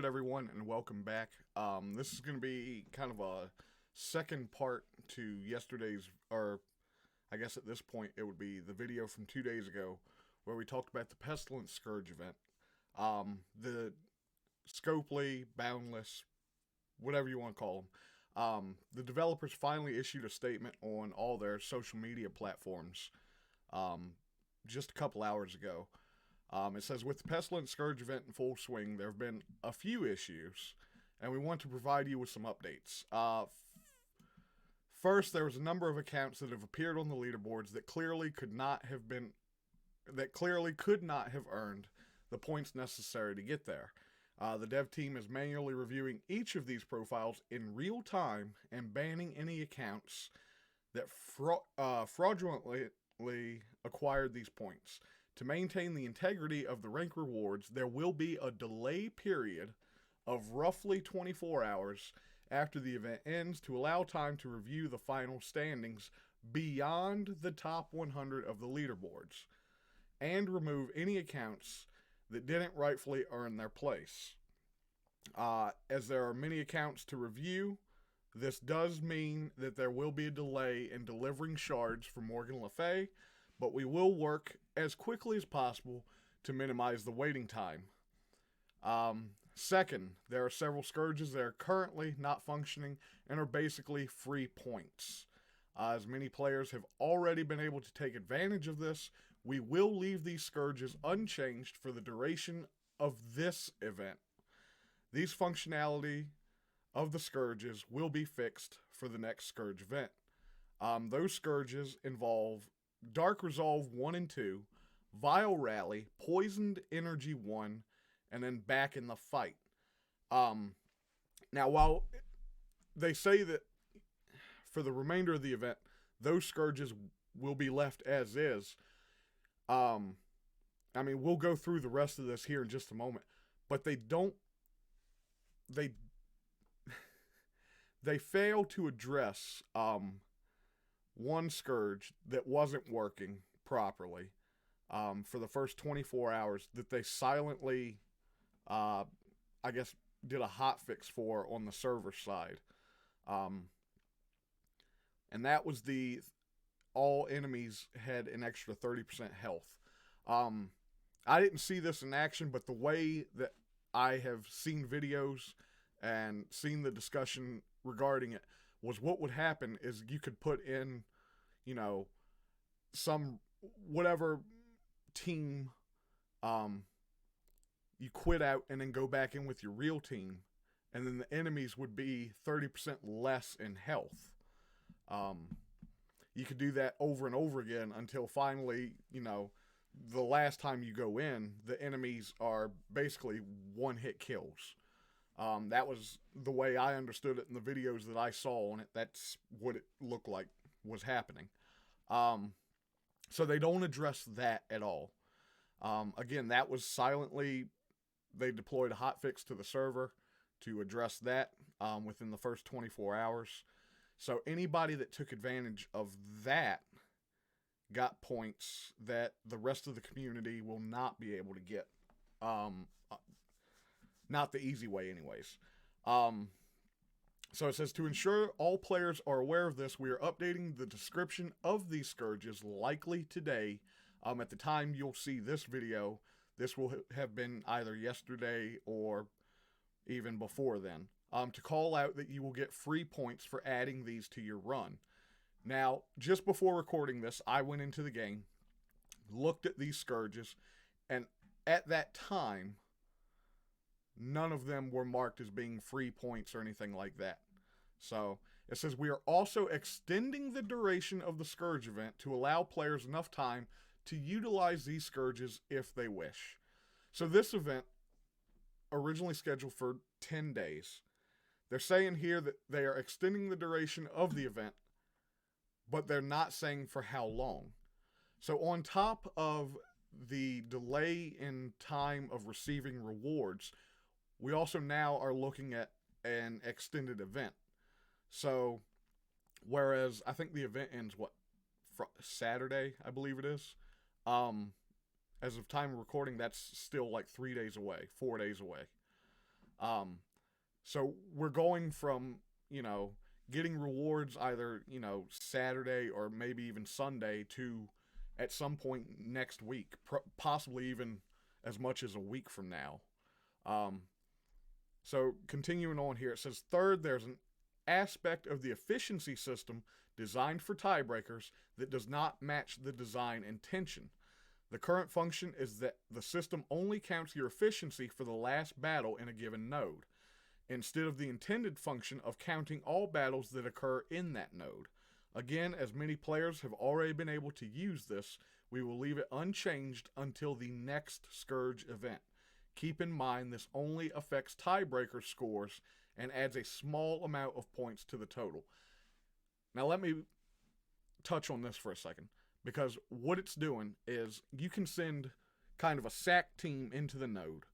good, everyone, and welcome back. This is going to be kind of a second part to yesterday's, or I guess at this point it would be the video from 2 days ago, where we talked about the Pestilence Scourge event. The Scopely, Boundless, whatever you want to call them. The developers finally issued a statement on all their social media platforms just a couple hours ago. It says, with the Pestilence Scourge event in full swing, there have been a few issues, and we want to provide you with some updates. First, there was a number of accounts that have appeared on the leaderboards that clearly could not have earned the points necessary to get there. The dev team is manually reviewing each of these profiles in real time and banning any accounts that fraudulently acquired these points. To maintain the integrity of the rank rewards, there will be a delay period of roughly 24 hours after the event ends to allow time to review the final standings beyond the top 100 of the leaderboards and remove any accounts that didn't rightfully earn their place. As there are many accounts to review, this does mean that there will be a delay in delivering shards for Morgan Le Fay, but we will work as quickly as possible to minimize the waiting time. Second, there are several scourges that are currently not functioning and are basically free points. As many players have already been able to take advantage of this, we will leave these scourges unchanged for the duration of this event. These functionality of the scourges will be fixed for the next scourge event. Those scourges involve Dark Resolve 1 and 2, Vile Rally, Poisoned Energy 1, and then Back in the Fight. Now, while they say that for the remainder of the event, those scourges will be left as is, we'll go through the rest of this here in just a moment, but they fail to address one scourge that wasn't working properly for the first 24 hours that they silently, did a hotfix for on the server side. And that was all enemies had an extra 30% health. I didn't see this in action, but the way that I have seen videos and seen the discussion regarding it was what would happen is you could put in, some whatever team you quit out and then go back in with your real team, and then the enemies would be 30% less in health. You could do that over and over again until finally, the last time you go in, the enemies are basically one-hit kills. That was the way I understood it in the videos that I saw on it. That's what it looked like was happening. So they don't address that at all. Again, that was silently, they deployed a hotfix to the server to address that within the first 24 hours. So anybody that took advantage of that got points that the rest of the community will not be able to get. Not the easy way anyways. So it says, to ensure all players are aware of this, we are updating the description of these scourges likely today. At the time you'll see this video, this will have been either yesterday or even before then. To call out that you will get free points for adding these to your run. Now, just before recording this, I went into the game, looked at these scourges, and at that time, none of them were marked as being free points or anything like that. So, it says, we are also extending the duration of the Scourge event to allow players enough time to utilize these Scourges if they wish. So this event, originally scheduled for 10 days, they're saying here that they are extending the duration of the event, but they're not saying for how long. So on top of the delay in time of receiving rewards, we also now are looking at an extended event. So, whereas I think the event ends, Saturday, I believe it is. As of time of recording, that's still like 3 days away, 4 days away. Um, so we're going from, getting rewards either, Saturday or maybe even Sunday to at some point next week, possibly even as much as a week from now. Um, so continuing on here, it says third, there's an aspect of the efficiency system designed for tiebreakers that does not match the design intention. The current function is that the system only counts your efficiency for the last battle in a given node, instead of the intended function of counting all battles that occur in that node. Again, as many players have already been able to use this, we will leave it unchanged until the next Scourge event. Keep in mind this only affects tiebreaker scores and adds a small amount of points to the total. Now let me touch on this for a second, because what it's doing is you can send kind of a sack team into the node.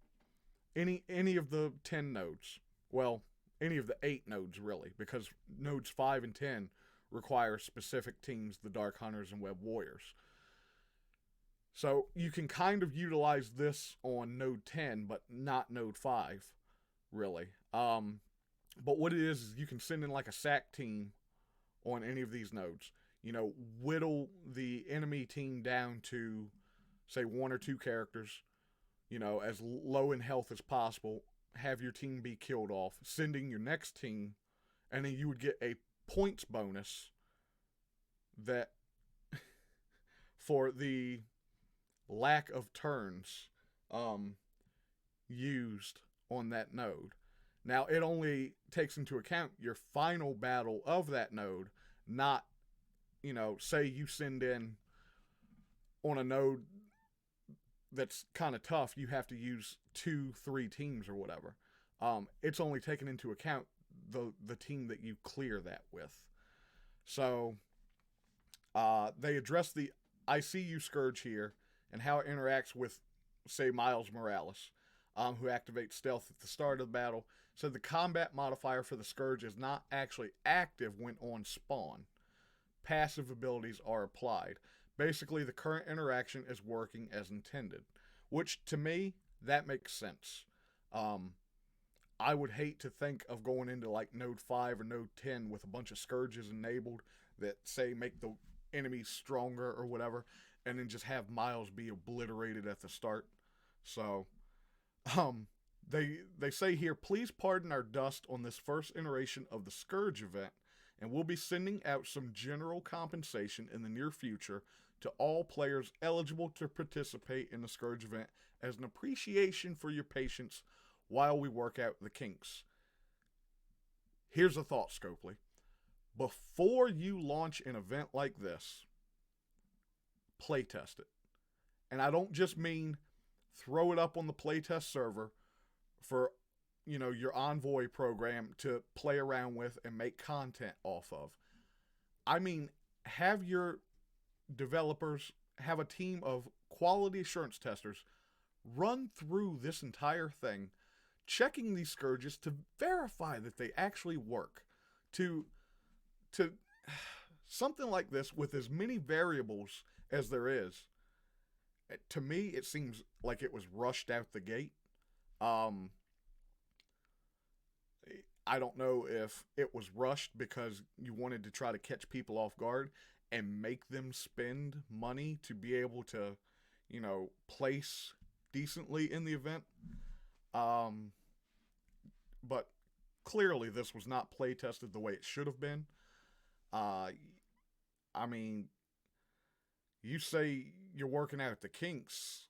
Any of the 10 nodes. Well, any of the 8 nodes really, because nodes 5 and 10 require specific teams, the Dark Hunters and Web Warriors. So you can kind of utilize this on node 10, but not node 5, really. But what it is you can send in like a sack team on any of these nodes. Whittle the enemy team down to, say, 1 or 2 characters, as low in health as possible. Have your team be killed off, sending your next team, and then you would get a points bonus that for the lack of turns used on that node. Now, it only takes into account your final battle of that node, not, say you send in on a node that's kind of tough, you have to use 2-3 teams or whatever. It's only taken into account the team that you clear that with. So they address the ICU Scourge here and how it interacts with, say, Miles Morales, who activates stealth at the start of the battle. So the combat modifier for the Scourge is not actually active when on spawn. Passive abilities are applied. Basically, the current interaction is working as intended, which to me, that makes sense. I would hate to think of going into like node 5 or node 10 with a bunch of Scourges enabled that, say, make the enemies stronger or whatever, and then just have Miles be obliterated at the start. So, they say here, please pardon our dust on this first iteration of the Scourge event, and we'll be sending out some general compensation in the near future to all players eligible to participate in the Scourge event as an appreciation for your patience while we work out the kinks. Here's a thought, Scopely. Before you launch an event like this, playtest it. And I don't just mean throw it up on the playtest server for, your Envoy program to play around with and make content off of. I mean, have your developers have a team of quality assurance testers run through this entire thing, checking these Scourges to verify that they actually work. To something like this with as many variables as there is, to me, it seems like it was rushed out the gate. I don't know if it was rushed because you wanted to try to catch people off guard and make them spend money to be able to, place decently in the event. But clearly this was not play tested the way it should have been. I mean, you say you're working out the kinks.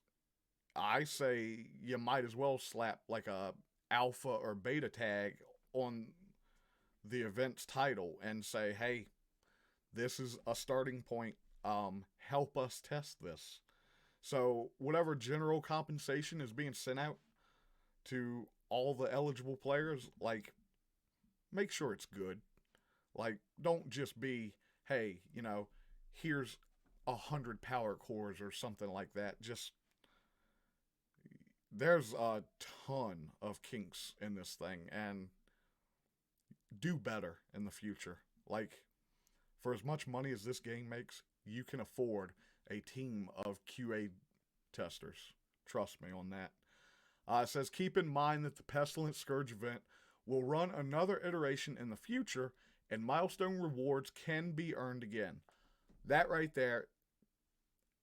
I say you might as well slap like a alpha or beta tag on the event's title and say, hey, this is a starting point. Help us test this. So whatever general compensation is being sent out to all the eligible players, like, make sure it's good. Like, don't just be, hey, here's 100 power cores or something like that. Just, there's a ton of kinks in this thing, and do better in the future. Like, for as much money as this game makes, you can afford a team of QA testers. Trust me on that. It says, keep in mind that the Pestilence Scourge event will run another iteration in the future, and milestone rewards can be earned again. That right there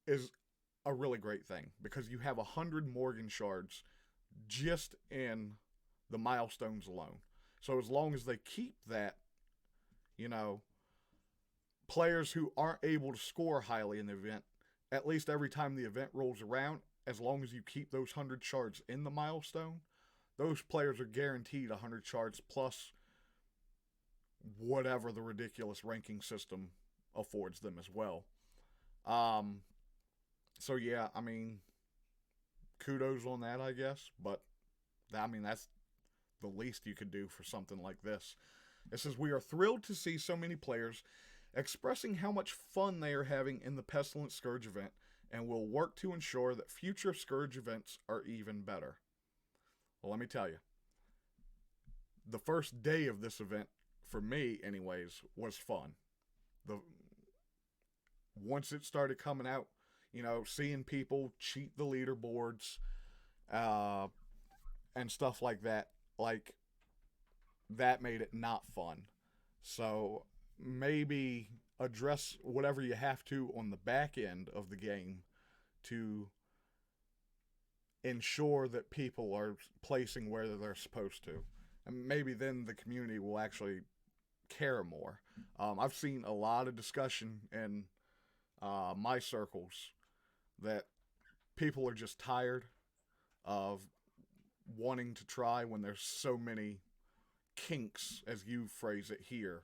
is a really great thing, because you have 100 Morgan shards just in the milestones alone. So as long as they keep that, you know, players who aren't able to score highly in the event, at least every time the event rolls around, as long as you keep those 100 shards in the milestone, those players are guaranteed 100 shards plus whatever the ridiculous ranking system affords them as well. So yeah, I mean, kudos on that, I guess. But I mean, that's the least you could do for something like this. It says, we are thrilled to see so many players expressing how much fun they are having in the Pestilence Scourge event, and will work to ensure that future Scourge events are even better. Well, let me tell you, the first day of this event, for me anyways, was fun. Once it started coming out, you know, seeing people cheat the leaderboards, and stuff like that, like, that made it not fun. So maybe address whatever you have to on the back end of the game to ensure that people are placing where they're supposed to. And maybe then the community will actually care more. I've seen a lot of discussion in my circles that people are just tired of wanting to try when there's so many kinks, as you phrase it here,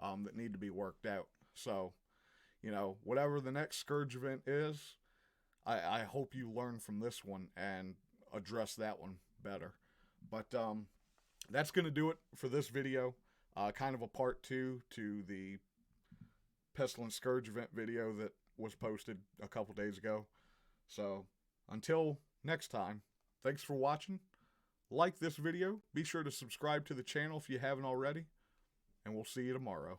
that need to be worked out. So, you know, whatever the next Scourge event is, I hope you learn from this one and address that one better. But that's going to do it for this video. Kind of a part 2 to the Pestilence Scourge event video that was posted a couple days ago. So, until next time, thanks for watching. Like this video, be sure to subscribe to the channel if you haven't already, and we'll see you tomorrow.